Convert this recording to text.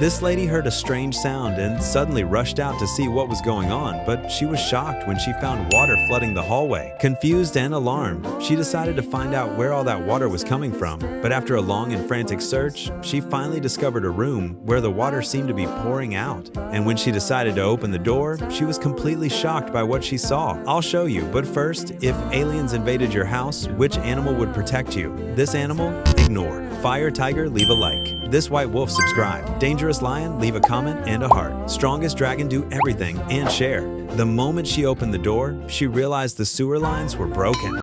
This lady heard a strange sound and suddenly rushed out to see what was going on, but she was shocked when she found water flooding the hallway. Confused and alarmed, she decided to find out where all that water was coming from. But after a long and frantic search, she finally discovered a room where the water seemed to be pouring out. And when she decided to open the door, she was completely shocked by what she saw. I'll show you, but first, if aliens invaded your house, which animal would protect you? This animal? Ignore. Fire tiger? Leave a like. This white wolf? Subscribe. Dangerous lion? Leave a comment and a heart. Strongest dragon? Do everything and share. The moment she opened the door, she realized the sewer lines were broken.